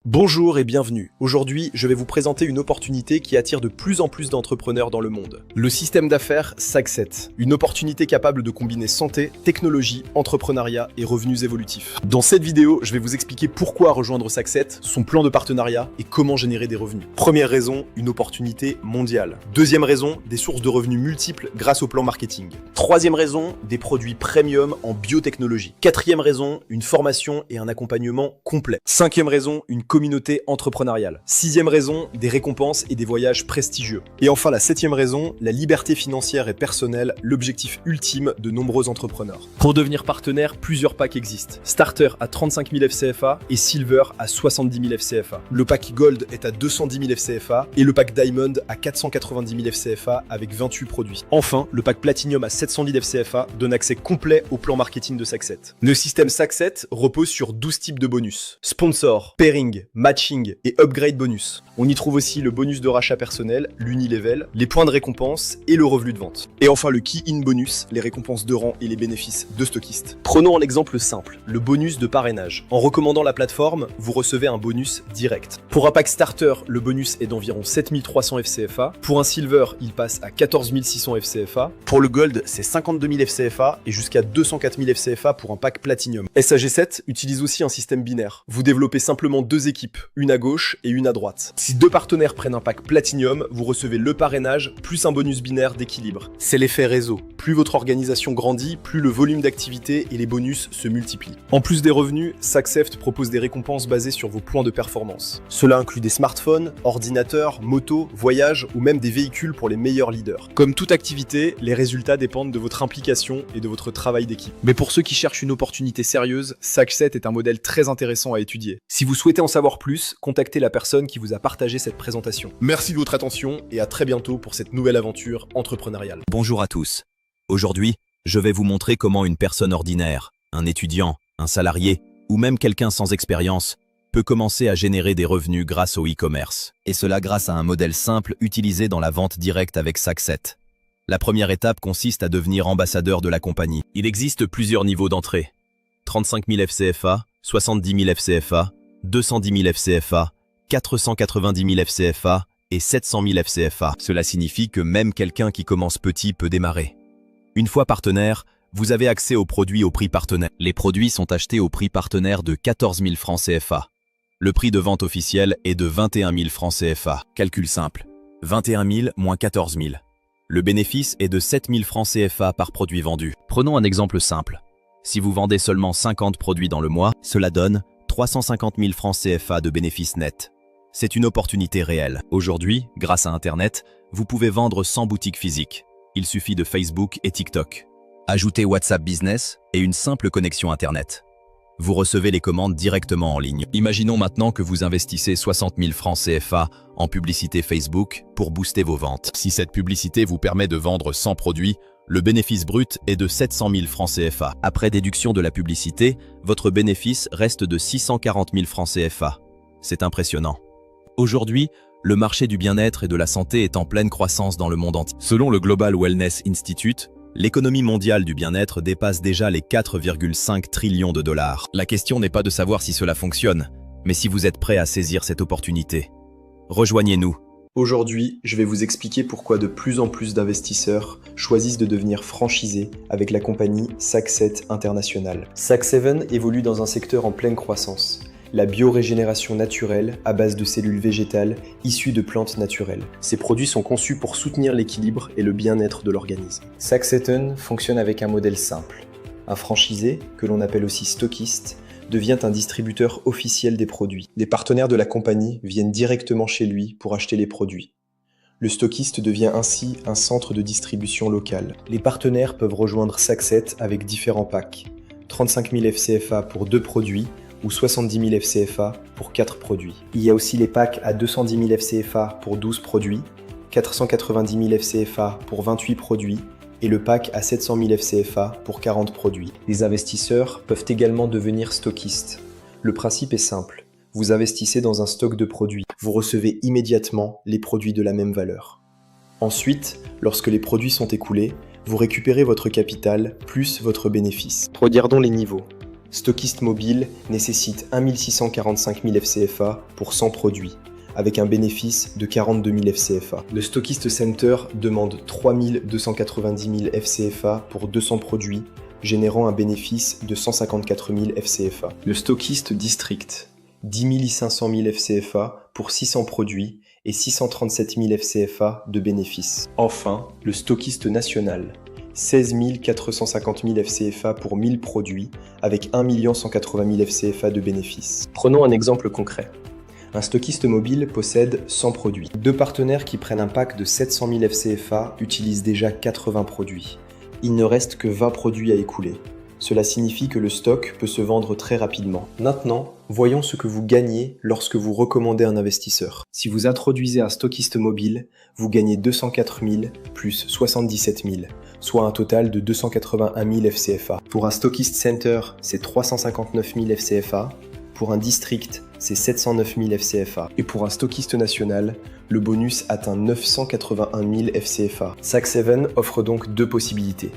Bonjour et bienvenue. Aujourd'hui, je vais vous présenter une opportunité qui attire de plus en plus d'entrepreneurs dans le monde. Le système d'affaires SAC7, une opportunité capable de combiner santé, technologie, entrepreneuriat et revenus évolutifs. Dans cette vidéo, je vais vous expliquer pourquoi rejoindre SAC7, son plan de partenariat et comment générer des revenus. Première raison, une opportunité mondiale. Deuxième raison, des sources de revenus multiples grâce au plan marketing. Troisième raison, des produits premium en biotechnologie. Quatrième raison, une formation et un accompagnement complet. Cinquième raison, une communauté entrepreneuriale. Sixième raison, des récompenses et des voyages prestigieux. Et enfin la septième raison, la liberté financière et personnelle, l'objectif ultime de nombreux entrepreneurs. Pour devenir partenaire, plusieurs packs existent. Starter à 35 000 FCFA et Silver à 70 000 FCFA. Le pack Gold est à 210 000 FCFA et le pack Diamond à 490 000 FCFA avec 28 produits. Enfin, le pack Platinum à 700 000 FCFA donne accès complet au plan marketing de SAC7. Le système SAC7 repose sur 12 types de bonus. Sponsor, pairing, matching et upgrade bonus. On y trouve aussi le bonus de rachat personnel, l'unilevel, les points de récompense et le revenu de vente. Et enfin le key-in bonus, les récompenses de rang et les bénéfices de stockistes. Prenons un exemple simple, le bonus de parrainage. En recommandant la plateforme, vous recevez un bonus direct. Pour un pack starter, le bonus est d'environ 7300 FCFA. Pour un silver, il passe à 14 600 FCFA. Pour le gold, c'est 52 000 FCFA et jusqu'à 204 000 FCFA pour un pack platinum. SAG7 utilise aussi un système binaire. Vous développez simplement deux équipes, une à gauche et une à droite. Si deux partenaires prennent un pack Platinum, vous recevez le parrainage plus un bonus binaire d'équilibre. C'est l'effet réseau. Plus votre organisation grandit, plus le volume d'activité et les bonus se multiplient. En plus des revenus, SAC7 propose des récompenses basées sur vos points de performance. Cela inclut des smartphones, ordinateurs, motos, voyages ou même des véhicules pour les meilleurs leaders. Comme toute activité, les résultats dépendent de votre implication et de votre travail d'équipe. Mais pour ceux qui cherchent une opportunité sérieuse, SAC7 est un modèle très intéressant à étudier. Si vous souhaitez en savoir plus, contactez la personne qui vous a partagé cette présentation. Merci de votre attention et à très bientôt pour cette nouvelle aventure entrepreneuriale. Bonjour à tous. Aujourd'hui, je vais vous montrer comment une personne ordinaire, un étudiant, un salarié ou même quelqu'un sans expérience peut commencer à générer des revenus grâce au e-commerce. Et cela grâce à un modèle simple utilisé dans la vente directe avec SAC7. La première étape consiste à devenir ambassadeur de la compagnie. Il existe plusieurs niveaux d'entrée. 35 000 FCFA, 70 000 FCFA, 210 000 FCFA, 490 000 FCFA et 700 000 FCFA. Cela signifie que même quelqu'un qui commence petit peut démarrer. Une fois partenaire, vous avez accès aux produits au prix partenaire. Les produits sont achetés au prix partenaire de 14 000 francs CFA. Le prix de vente officiel est de 21 000 francs CFA. Calcul simple. 21 000 moins 14 000. Le bénéfice est de 7 000 francs CFA par produit vendu. Prenons un exemple simple. Si vous vendez seulement 50 produits dans le mois, cela donne 350 000 francs CFA de bénéfices nets. C'est une opportunité réelle. Aujourd'hui, grâce à Internet, vous pouvez vendre sans boutique physique. Il suffit de Facebook et TikTok. Ajoutez WhatsApp Business et une simple connexion Internet. Vous recevez les commandes directement en ligne. Imaginons maintenant que vous investissez 60 000 francs CFA en publicité Facebook pour booster vos ventes. Si cette publicité vous permet de vendre 100 produits, le bénéfice brut est de 700 000 francs CFA. Après déduction de la publicité, votre bénéfice reste de 640 000 francs CFA. C'est impressionnant. Aujourd'hui, le marché du bien-être et de la santé est en pleine croissance dans le monde entier. Selon le Global Wellness Institute, l'économie mondiale du bien-être dépasse déjà les 4,5 trillions de dollars. La question n'est pas de savoir si cela fonctionne, mais si vous êtes prêt à saisir cette opportunité. Rejoignez-nous. Aujourd'hui, je vais vous expliquer pourquoi de plus en plus d'investisseurs choisissent de devenir franchisés avec la compagnie SAC7 International. SAC7 évolue dans un secteur en pleine croissance, la biorégénération naturelle à base de cellules végétales issues de plantes naturelles. Ces produits sont conçus pour soutenir l'équilibre et le bien-être de l'organisme. SAC7 fonctionne avec un modèle simple. Un franchisé, que l'on appelle aussi stockiste, devient un distributeur officiel des produits. Des partenaires de la compagnie viennent directement chez lui pour acheter les produits. Le stockiste devient ainsi un centre de distribution local. Les partenaires peuvent rejoindre SAC7 avec différents packs. 35 000 FCFA pour 2 produits ou 70 000 FCFA pour 4 produits. Il y a aussi les packs à 210 000 FCFA pour 12 produits, 490 000 FCFA pour 28 produits et le pack à 700 000 FCFA pour 40 produits. Les investisseurs peuvent également devenir stockistes. Le principe est simple. Vous investissez dans un stock de produits. Vous recevez immédiatement les produits de la même valeur. Ensuite, lorsque les produits sont écoulés, vous récupérez votre capital plus votre bénéfice. Regardons les niveaux. Stockist Mobile nécessite 1 645 000 FCFA pour 100 produits, avec un bénéfice de 42 000 FCFA. Le Stockist Center demande 3 290 000 FCFA pour 200 produits, générant un bénéfice de 154 000 FCFA. Le Stockist District, 10 500 000 FCFA pour 600 produits et 637 000 FCFA de bénéfices. Enfin, le Stockist National, 16 450 000 FCFA pour 1000 produits, avec 1 180 000 FCFA de bénéfices. Prenons un exemple concret. Un stockiste mobile possède 100 produits. Deux partenaires qui prennent un pack de 700 000 FCFA utilisent déjà 80 produits. Il ne reste que 20 produits à écouler. Cela signifie que le stock peut se vendre très rapidement. Maintenant, voyons ce que vous gagnez lorsque vous recommandez un investisseur. Si vous introduisez un stockiste mobile, vous gagnez 204 000 plus 77 000, soit un total de 281 000 FCFA. Pour un stockist center, c'est 359 000 FCFA. Pour un district, c'est 709 000 FCFA. Et pour un stockiste national, le bonus atteint 981 000 FCFA. Sag7 offre donc deux possibilités.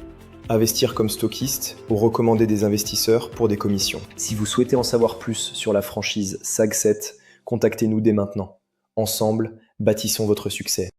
Investir comme stockiste ou recommander des investisseurs pour des commissions. Si vous souhaitez en savoir plus sur la franchise Sag7, contactez-nous dès maintenant. Ensemble, bâtissons votre succès.